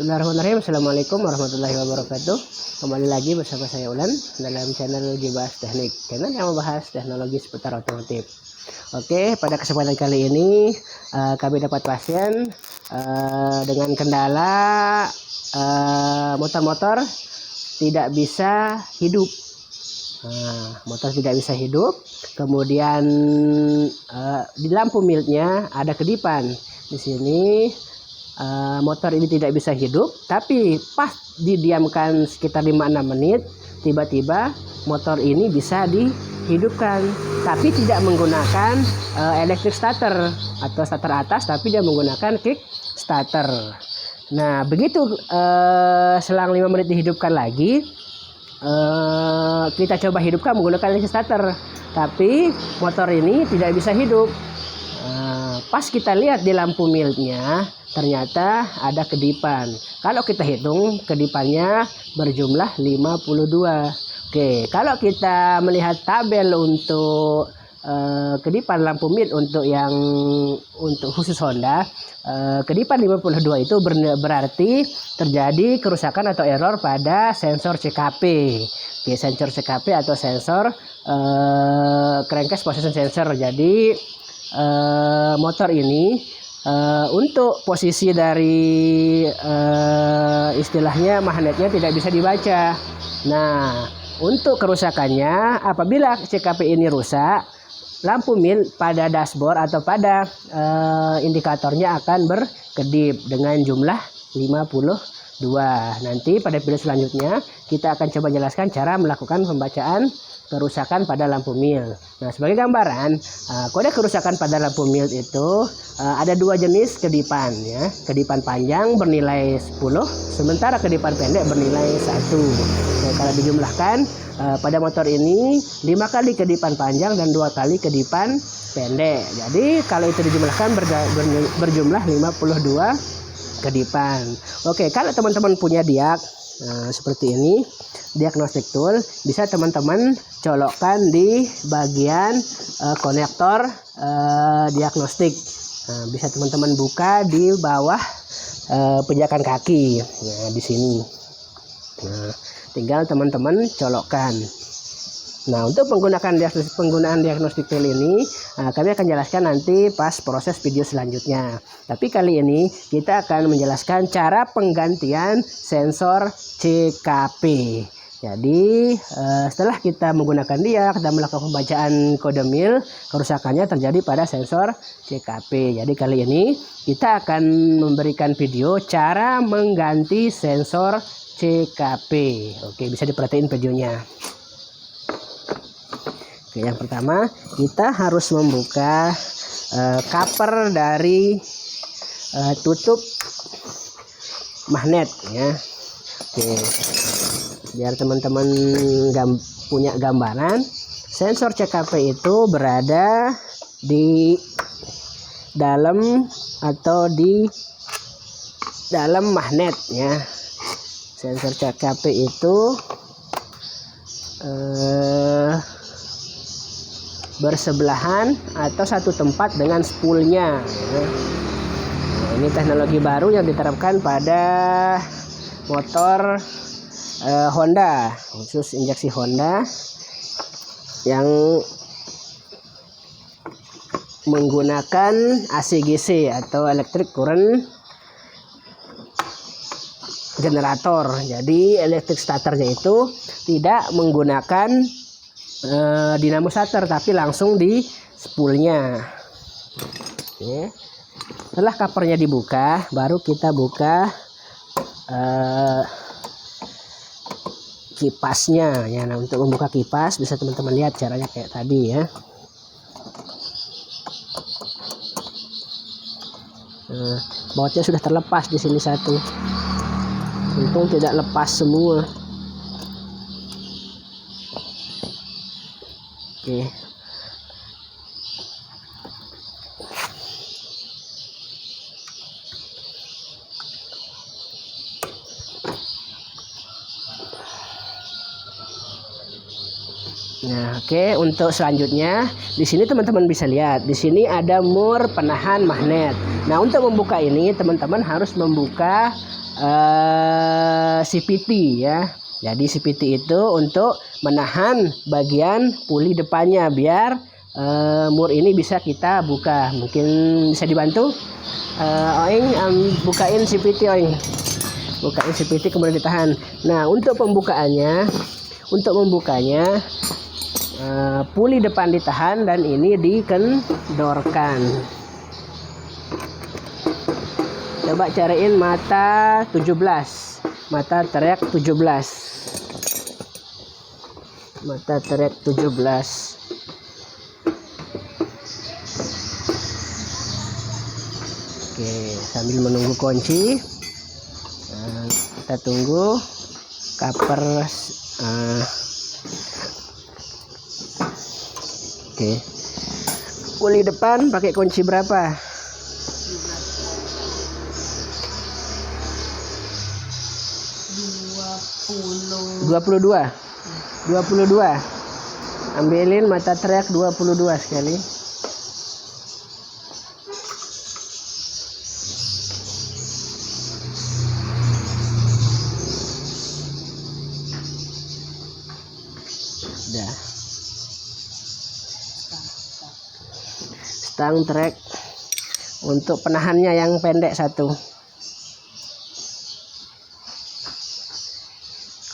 Bismillahirrahmanirrahim. Assalamualaikum warahmatullahi wabarakatuh. Kembali lagi bersama saya Ulan dalam channel Gibahas Teknik, channel yang membahas teknologi seputar otomotif. Oke, pada kesempatan kali ini kami dapat pasien dengan kendala motor tidak bisa hidup. Motor tidak bisa hidup, kemudian di lampu miltnya ada kedipan. Di sini motor ini tidak bisa hidup, tapi pas didiamkan sekitar 5-6 menit, tiba-tiba motor ini bisa dihidupkan, tapi tidak menggunakan electric starter atau starter atas, tapi dia menggunakan kick starter. Nah, begitu selang 5 menit dihidupkan lagi, kita coba hidupkan menggunakan electric starter, tapi motor ini tidak bisa hidup. Pas kita lihat di lampu miltnya, ternyata ada kedipan. Kalau kita hitung, kedipannya berjumlah 52. Oke, kalau kita melihat tabel untuk kedipan lampu milt untuk khusus Honda, kedipan 52 itu berarti terjadi kerusakan atau error pada sensor CKP. Oke, sensor CKP atau sensor crankcase position sensor. Jadi motor ini untuk posisi dari istilahnya magnetnya tidak bisa dibaca. Nah, untuk kerusakannya, apabila CKP ini rusak, lampu milt pada dashboard atau pada indikatornya akan berkedip dengan jumlah 52. Nanti pada video selanjutnya kita akan coba jelaskan cara melakukan pembacaan kerusakan pada lampu milt. Nah, sebagai gambaran, kode kerusakan pada lampu milt itu ada dua jenis kedipan, ya. Kedipan panjang bernilai 10, sementara kedipan pendek bernilai 1. Nah, kalau dijumlahkan pada motor ini 5 kali kedipan panjang dan 2 kali kedipan pendek. Jadi kalau itu dijumlahkan berjumlah 52 kedipan. Oke, kalau teman-teman punya diag seperti ini, diagnostic tool, bisa teman-teman colokkan di bagian konektor diagnostik. Bisa teman-teman buka di bawah pijakan kaki, ya, di sini. Nah, tinggal teman-teman colokkan. Nah, untuk penggunaan diagnostic tool ini kami akan jelaskan nanti pas proses video selanjutnya. Tapi kali ini kita akan menjelaskan cara penggantian sensor CKP. Jadi setelah kita menggunakan diag dan melakukan pembacaan kode mil, kerusakannya terjadi pada sensor CKP. Jadi kali ini kita akan memberikan video cara mengganti sensor CKP. Oke, bisa diperhatiin videonya. Oke, yang pertama kita harus membuka cover dari tutup magnet, ya. Oke, biar teman-teman punya gambaran, sensor CKP itu berada di dalam atau di dalam magnet, ya. Sensor CKP itu bersebelahan atau satu tempat dengan spoolnya, ya. Nah, ini teknologi baru yang diterapkan pada motor Honda, khusus injeksi Honda yang menggunakan ACGC atau electric current generator. Jadi electric starternya itu tidak menggunakan dinamo starter, tapi langsung di spoolnya. Oke. Setelah covernya dibuka, baru kita buka kipasnya, ya. Nah, untuk membuka kipas bisa teman-teman lihat caranya kayak tadi, ya. Nah, bautnya sudah terlepas di sini satu. Untung tidak lepas semua. Oke. Nah, oke, untuk selanjutnya di sini teman-teman bisa lihat, di sini ada mur penahan magnet. Nah, untuk membuka ini teman-teman harus membuka CVT ya. Jadi CVT itu untuk menahan bagian puli depannya biar mur ini bisa kita buka. Mungkin bisa dibantu Oing, bukain CVT Oing. Bukain CVT kemudian ditahan. Nah, untuk membukanya puli depan ditahan dan ini dikendorkan. Coba cariin mata 17. Mata trek 17. Mata trek 17. Oke, sambil menunggu kunci, kita tunggu cover. Oke, puli depan pakai kunci berapa? 22. Ambilin mata trek 22 sekali. Udah. Stang trek untuk penahannya yang pendek satu.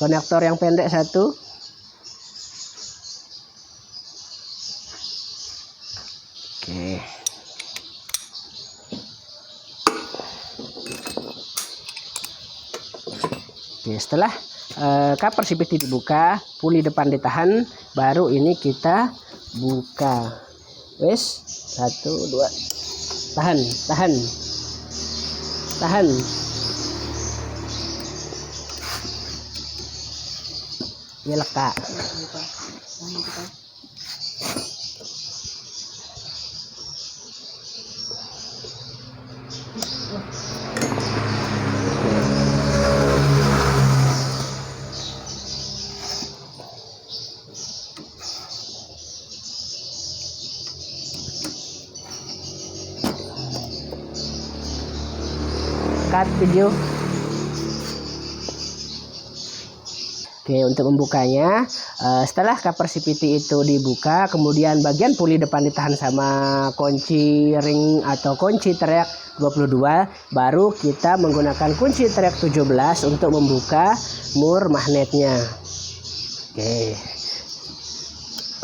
Konektor yang pendek satu. Oke. Oke, setelah cover CVT dibuka, puli depan ditahan, baru ini kita buka. Wes, 1, 2. Tahan. Ini lekat. Cut video. Oke, untuk membukanya, setelah cover CVT itu dibuka, kemudian bagian puli depan ditahan sama kunci ring atau kunci trek 22, baru kita menggunakan kunci trek 17 untuk membuka mur magnetnya. Oke.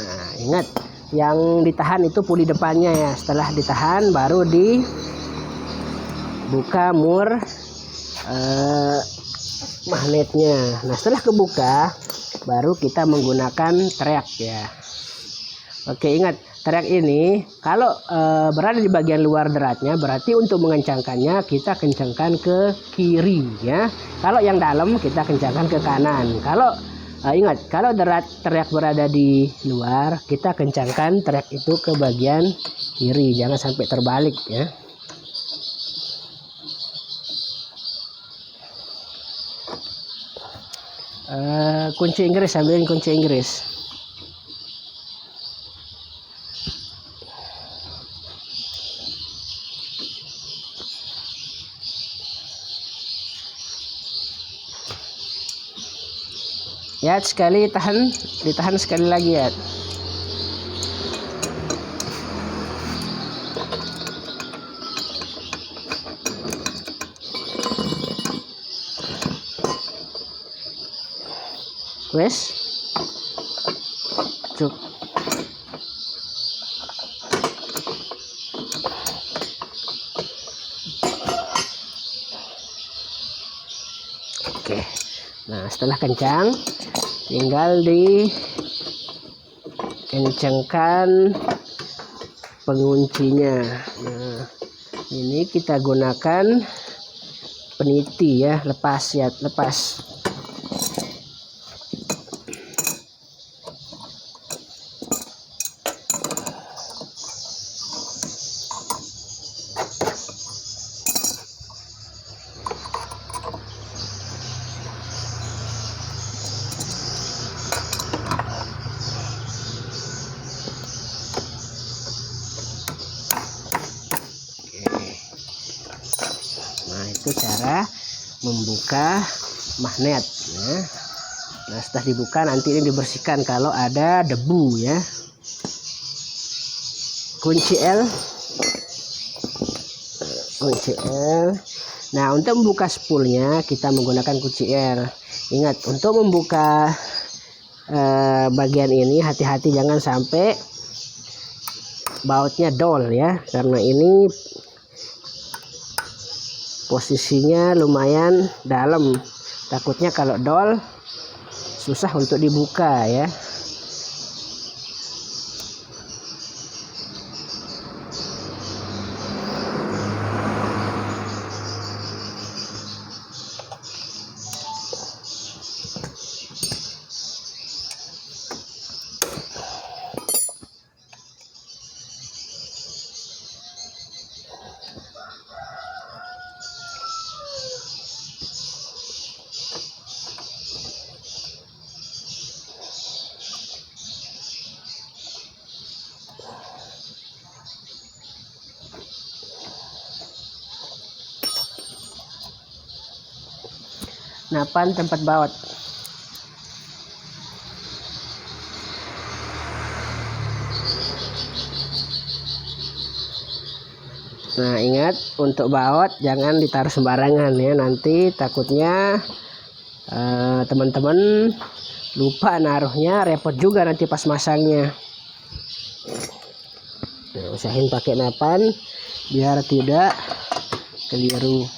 Nah, ingat yang ditahan itu puli depannya ya. Setelah ditahan baru dibuka mur magnetnya. Nah, setelah kebuka baru kita menggunakan trek ya. Oke, ingat trek ini kalau berada di bagian luar deratnya, berarti untuk mengencangkannya kita kencangkan ke kiri ya. Kalau yang dalam kita kencangkan ke kanan. Kalau ingat, kalau derat trek berada di luar, kita kencangkan trek itu ke bagian kiri, jangan sampai terbalik ya. Kunci Inggris, ambilin kunci Inggris. Ya, sekali ditahan sekali lagi ya. Wes, cuk. Oke, nah setelah kencang, tinggal dikencangkan penguncinya. Nah, ini kita gunakan peniti ya, lepas ya, lepas. Nah, itu cara membuka magnet ya. Nah, setelah dibuka nanti ini dibersihkan kalau ada debu ya. Kunci L. Nah, untuk membuka spoolnya kita menggunakan kunci R. Ingat, untuk membuka bagian ini hati-hati jangan sampai bautnya dol ya, karena ini posisinya lumayan dalam. Takutnya kalau dol susah untuk dibuka ya. Napan tempat baut. Nah, ingat untuk baut jangan ditaruh sembarangan ya, nanti takutnya teman-teman lupa naruhnya, repot juga nanti pas masangnya. Nah, usahain pakai napan biar tidak keliru.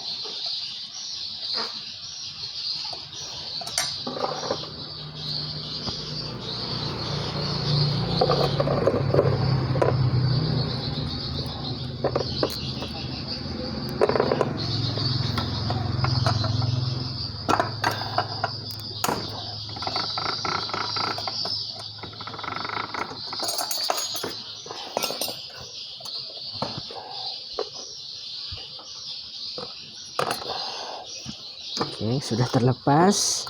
Oke, sudah terlepas.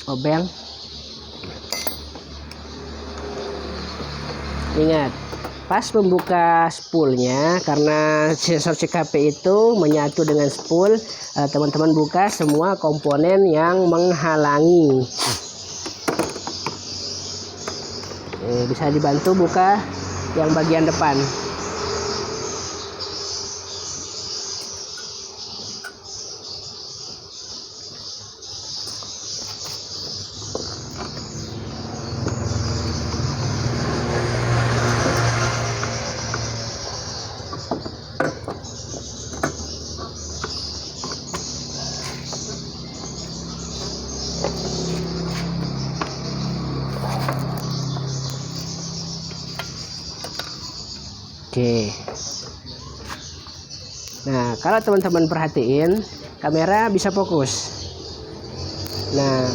Obeng. Ingat, pas membuka spoolnya, karena sensor CKP itu menyatu dengan spool, teman-teman buka semua komponen yang menghalangi. Bisa dibantu buka yang bagian depan. Oke. Nah, kalau teman-teman perhatiin, kamera bisa fokus. Nah,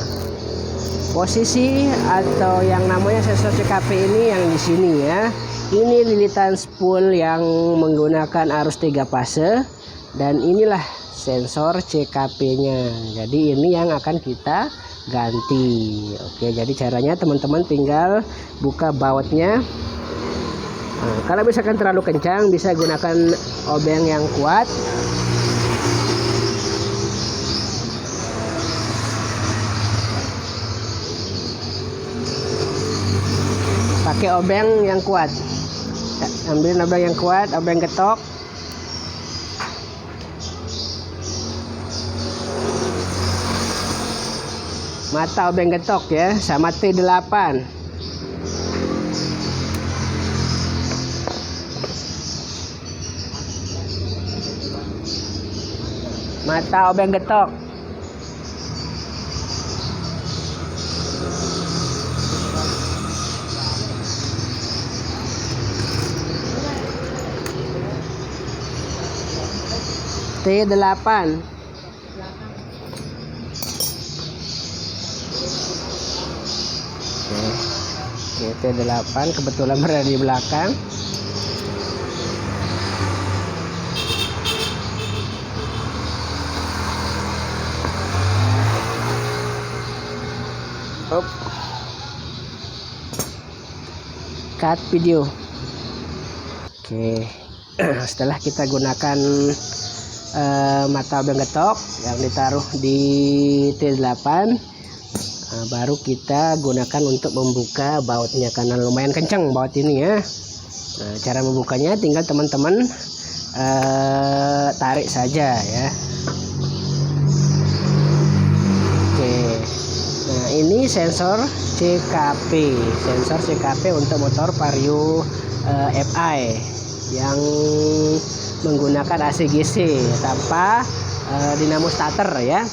posisi atau yang namanya sensor CKP ini yang di sini ya. Ini lilitan spool yang menggunakan arus 3 fase, dan inilah sensor CKP-nya. Jadi ini yang akan kita ganti. Oke, jadi caranya teman-teman tinggal buka bautnya. Nah, kalau misalkan terlalu kencang bisa gunakan obeng yang kuat. Pakai obeng yang kuat. Ambil obeng yang kuat, obeng getok. Mata obeng getok ya, sama T8. Mata obeng getok. T8. Oke, T8 kebetulan berada di belakang. Up. Cut video. Oke. Setelah kita gunakan mata obeng getok yang ditaruh di T8, baru kita gunakan untuk membuka bautnya karena lumayan kencang baut ini ya. Nah, cara membukanya tinggal teman-teman tarik saja ya. Oke. Nah, ini sensor CKP untuk motor Vario FI yang menggunakan ACGC tanpa dinamo starter ya.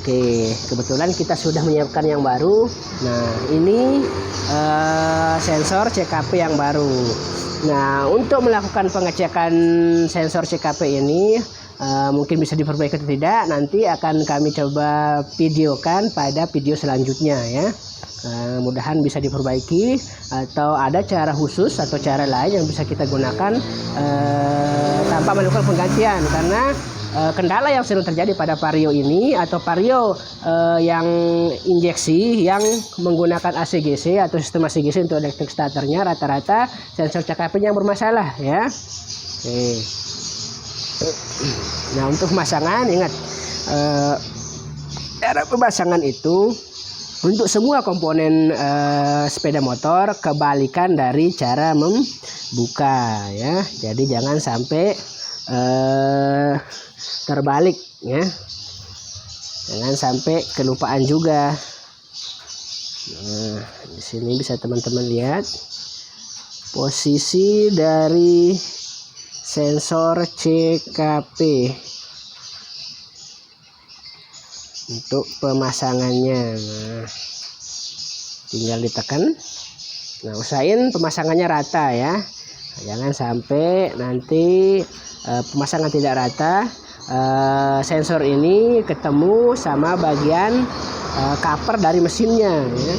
Oke, kebetulan kita sudah menyiapkan yang baru. Nah, ini sensor CKP yang baru. Nah, untuk melakukan pengecekan sensor CKP ini mungkin bisa diperbaiki atau tidak, nanti akan kami coba videokan pada video selanjutnya ya. Mudahan bisa diperbaiki atau ada cara khusus atau cara lain yang bisa kita gunakan tanpa melakukan penggantian, karena kendala yang sering terjadi pada Vario ini atau Vario yang injeksi yang menggunakan ACGC atau sistem ACGC untuk electric starternya, rata-rata sensor CKP-nya yang bermasalah ya. Oke. Nah, untuk pemasangan ingat cara pemasangan itu untuk semua komponen sepeda motor kebalikan dari cara membuka ya. Jadi jangan sampai terbalik ya, jangan sampai kelupaan juga. Nah, di sini bisa teman-teman lihat posisi dari sensor CKP untuk pemasangannya. Nah, tinggal ditekan. Nah, usahain pemasangannya rata ya, jangan sampai nanti pemasangan tidak rata, sensor ini ketemu sama bagian cover dari mesinnya ya.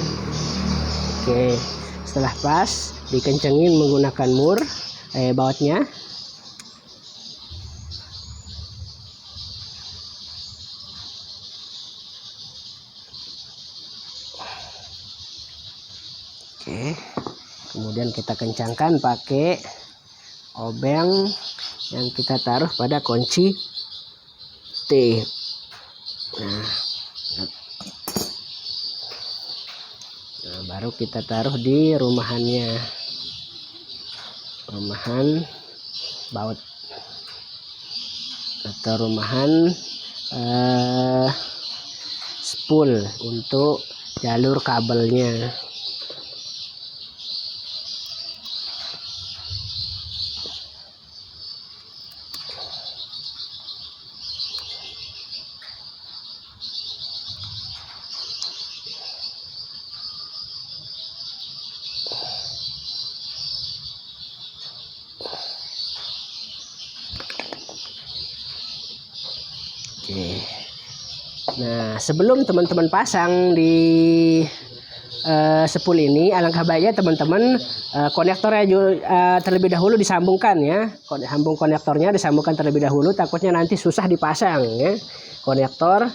Oke, setelah pas dikencengin menggunakan mur bautnya. Oke, kemudian kita kencangkan pakai obeng yang kita taruh pada kunci T. Nah, baru kita taruh di rumahan baut atau rumahan spool untuk jalur kabelnya. Oke. Nah, sebelum teman-teman pasang di spool ini, alangkah baiknya teman-teman konektornya terlebih dahulu disambungkan ya. Konektornya disambungkan terlebih dahulu, takutnya nanti susah dipasang ya. Konektor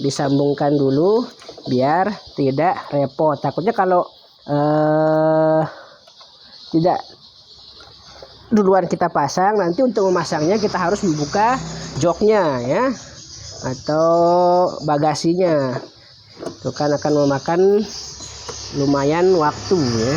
disambungkan dulu biar tidak repot. Takutnya kalau tidak duluan kita pasang, nanti untuk memasangnya kita harus membuka joknya ya, atau bagasinya. Itu kan akan memakan lumayan waktu ya.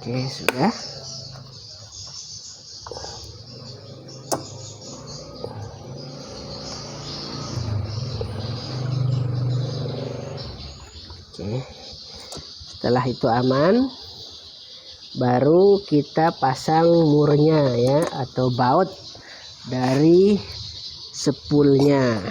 Oke, sudah. Oke. Setelah itu aman, baru kita pasang murnya ya, atau baut dari spoolnya.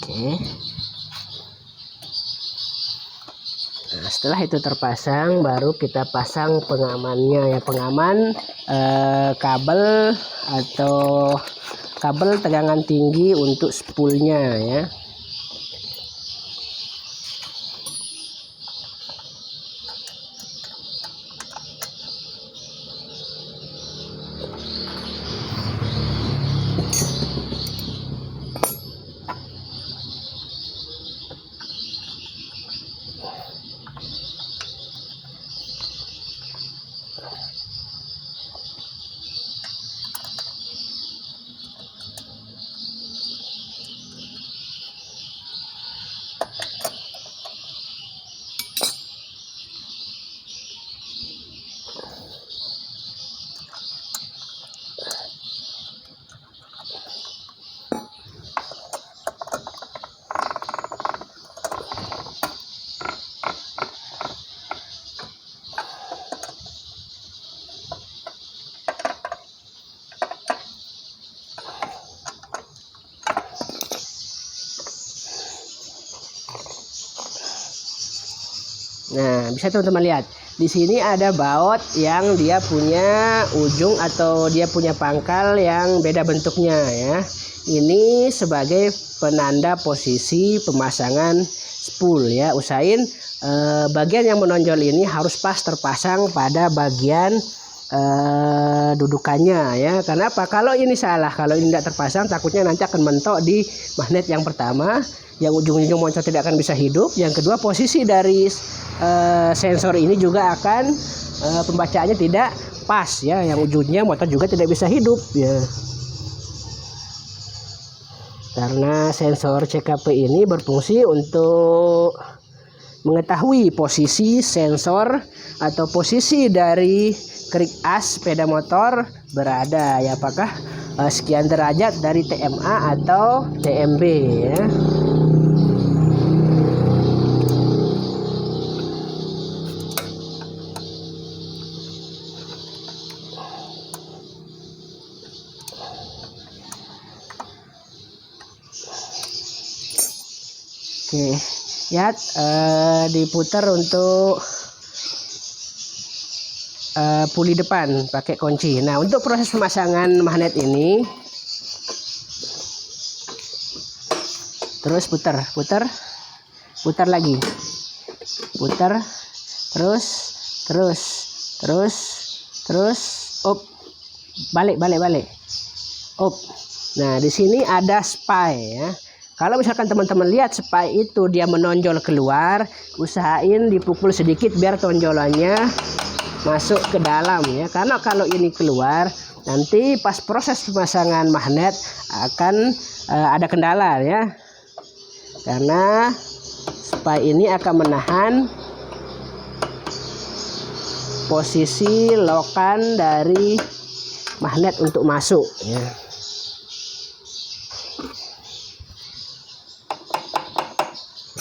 Oke. Nah, setelah itu terpasang, baru kita pasang pengamannya ya, pengaman kabel atau kabel tegangan tinggi untuk spoolnya ya. Nah, bisa teman-teman lihat. Di sini ada baut yang dia punya ujung atau dia punya pangkal yang beda bentuknya ya. Ini sebagai penanda posisi pemasangan spool ya. Usahain bagian yang menonjol ini harus pas terpasang pada bagian dudukannya ya. Karena apa? Kalau ini salah, kalau ini tidak terpasang, takutnya nanti akan mentok di magnet yang pertama, yang ujung-ujung motor tidak akan bisa hidup. Yang kedua, posisi dari sensor ini juga akan pembacaannya tidak pas ya, yang ujungnya motor juga tidak bisa hidup ya. Karena sensor CKP ini berfungsi untuk mengetahui posisi sensor atau posisi dari krik as sepeda motor berada ya, apakah sekian derajat dari TMA atau TMB ya. Oke ya, diputar untuk puli depan pakai kunci. Nah, untuk proses pemasangan magnet ini terus putar lagi, putar terus up, balik up. Nah, di sini ada spy ya. Kalau misalkan teman-teman lihat spy itu dia menonjol keluar, usahain dipukul sedikit biar tonjolannya masuk ke dalam ya. Karena kalau ini keluar, nanti pas proses pemasangan magnet akan ada kendala ya. Karena spy ini akan menahan posisi lokan dari magnet untuk masuk ya.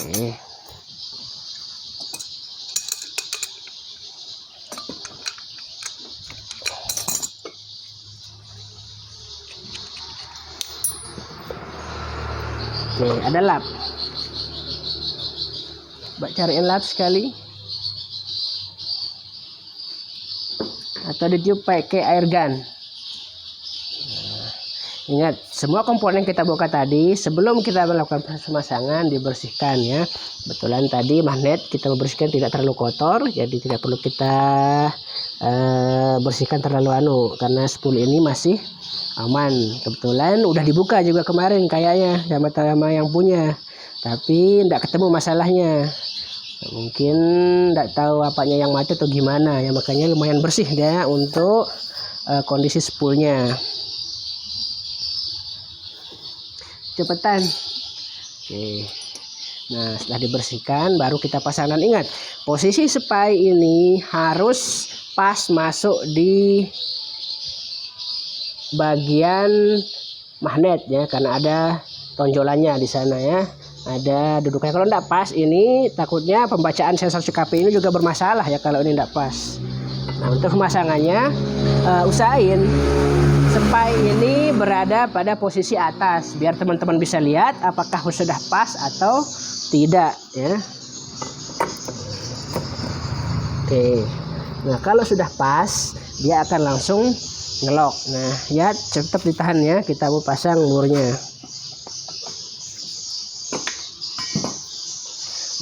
Oke. Oke, ada lap. Coba cariin lap sekali. Atau ditiup pakai air gun. Ingat, semua komponen kita buka tadi sebelum kita melakukan proses pemasangan dibersihkan ya. Kebetulan tadi magnet kita membersihkan tidak terlalu kotor, jadi tidak perlu kita bersihkan terlalu karena spool ini masih aman. Kebetulan udah dibuka juga kemarin kayaknya sama yang punya, tapi tidak ketemu masalahnya. Mungkin tidak tahu apanya yang mati atau gimana ya, makanya lumayan bersih ya untuk kondisi spoolnya. Cepetan. Oke. Nah, setelah dibersihkan baru kita pasang. Dan ingat, posisi spai ini harus pas masuk di bagian magnet ya, karena ada tonjolannya di sana ya. Ada duduknya. Kalau tidak pas ini takutnya pembacaan sensor CKP ini juga bermasalah ya kalau ini tidak pas. Nah, untuk pemasangannya usahain spai ini berada pada posisi atas biar teman-teman bisa lihat apakah sudah pas atau tidak ya. Oke. Nah, kalau sudah pas dia akan langsung ngelok. Nah, ya tetap ditahan ya, kita mau pasang murnya.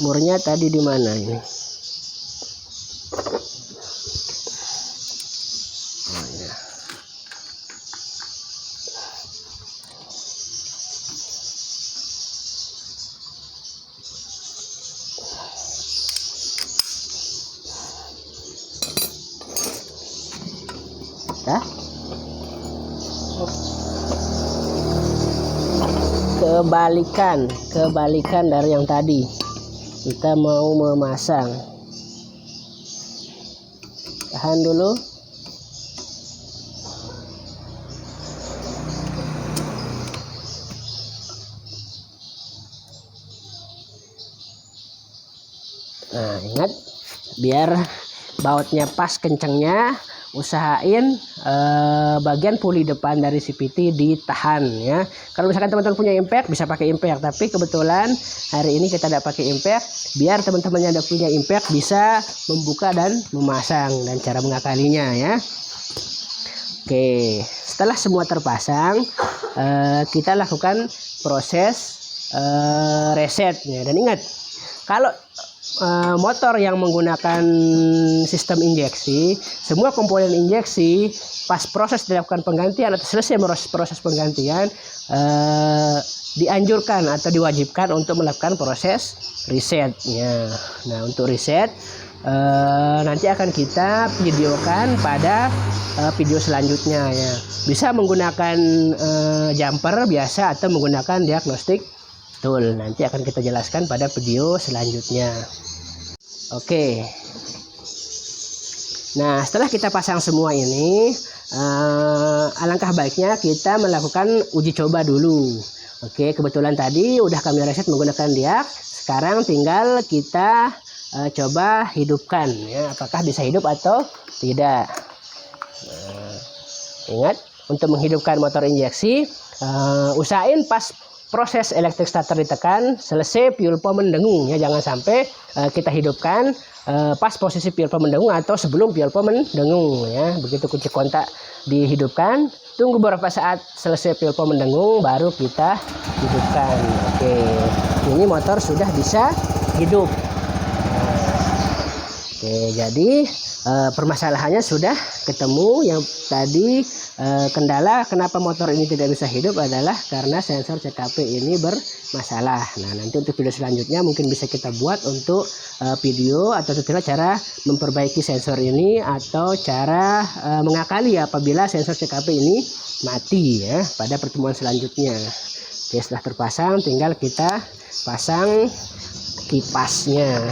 Murnya tadi di mana ini? Oh ya. Dah. Kebalikan dari yang tadi. Kita mau memasang. Tahan dulu. Nah, ingat biar bautnya pas kencangnya, usahain bagian puli depan dari CVT ditahan ya. Kalau misalkan teman-teman punya impact bisa pakai impact, tapi kebetulan hari ini kita tidak pakai impact biar teman-teman yang tidak punya impact bisa membuka dan memasang dan cara mengakalinya ya. Oke, setelah semua terpasang kita lakukan proses reset ya. Dan ingat, kalau motor yang menggunakan sistem injeksi, semua komponen injeksi pas proses dilakukan penggantian atau selesai proses penggantian dianjurkan atau diwajibkan untuk melakukan proses resetnya. Nah, untuk reset nanti akan kita videokan pada video selanjutnya ya. Bisa menggunakan jumper biasa atau menggunakan diagnostik tool. Nanti akan kita jelaskan pada video selanjutnya. Oke. Nah, setelah kita pasang semua ini, alangkah baiknya kita melakukan uji coba dulu. Oke, kebetulan tadi udah kami reset menggunakan diag. Sekarang tinggal kita coba hidupkan ya, apakah bisa hidup atau tidak. Ingat, untuk menghidupkan motor injeksi, usahain pas proses elektrik starter ditekan, selesai fuel pump mendengung ya, jangan sampai kita hidupkan pas posisi fuel pump mendengung atau sebelum fuel pump mendengung ya. Begitu kunci kontak dihidupkan, tunggu beberapa saat selesai fuel pump mendengung baru kita hidupkan. Oke, ini motor sudah bisa hidup. Oke, jadi permasalahannya sudah ketemu. Yang tadi kendala kenapa motor ini tidak bisa hidup adalah karena sensor CKP ini bermasalah. Nah, nanti untuk video selanjutnya mungkin bisa kita buat untuk video atau tutorial cara memperbaiki sensor ini atau cara mengakali apabila sensor CKP ini mati ya pada pertemuan selanjutnya. Oke, setelah terpasang tinggal kita pasang kipasnya.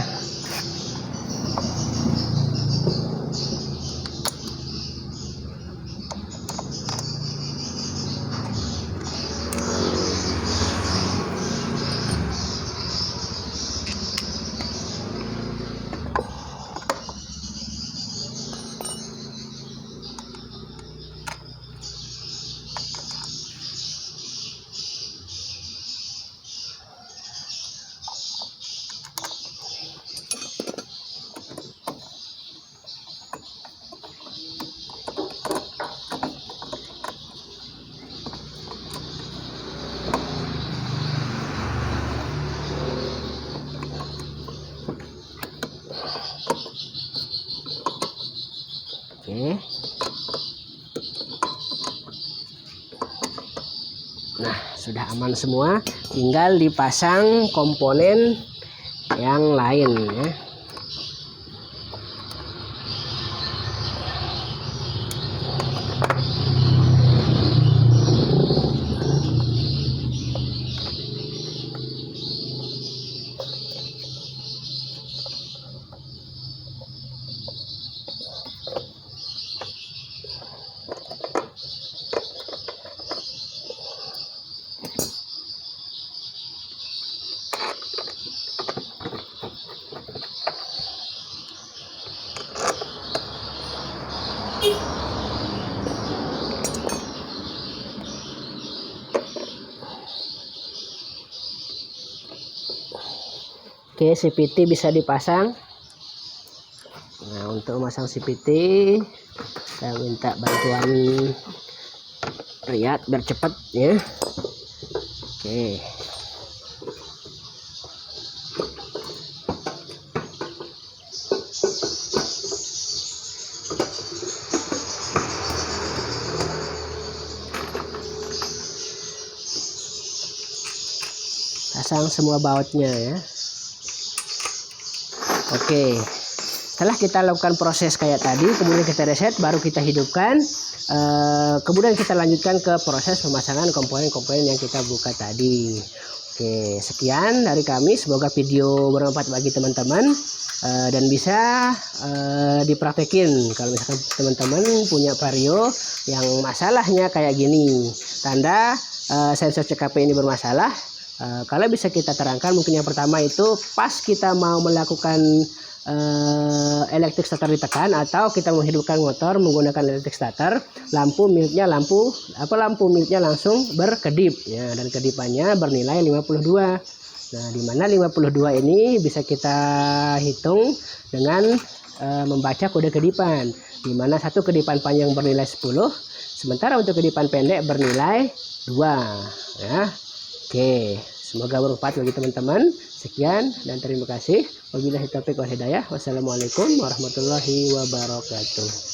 Nah, sudah aman semua, tinggal dipasang komponen yang lain ya. Oke, CVT bisa dipasang. Nah, untuk memasang CVT saya minta bantuan Riyad biar cepat ya. Oke. Pasang semua bautnya ya. Oke, setelah kita lakukan proses kayak tadi, kemudian kita reset, baru kita hidupkan, kemudian kita lanjutkan ke proses pemasangan komponen-komponen yang kita buka tadi. Oke, sekian dari kami, semoga video bermanfaat bagi teman-teman dan bisa dipraktekin. Kalau misalkan teman-teman punya vario yang masalahnya kayak gini, tanda sensor CKP ini bermasalah. Kalau bisa kita terangkan, mungkin yang pertama itu pas kita mau melakukan elektrik starter ditekan atau kita menghidupkan motor menggunakan elektrik starter, lampu miliknya langsung berkedip ya, dan kedipannya bernilai 52. Nah, di mana 52 ini bisa kita hitung dengan membaca kode kedipan, di mana satu kedipan panjang bernilai 10, sementara untuk kedipan pendek bernilai 2 ya. Oke, semoga bermanfaat bagi teman-teman. Sekian dan terima kasih. Wabillahi taufiq wal hidayah. Wassalamualaikum warahmatullahi wabarakatuh.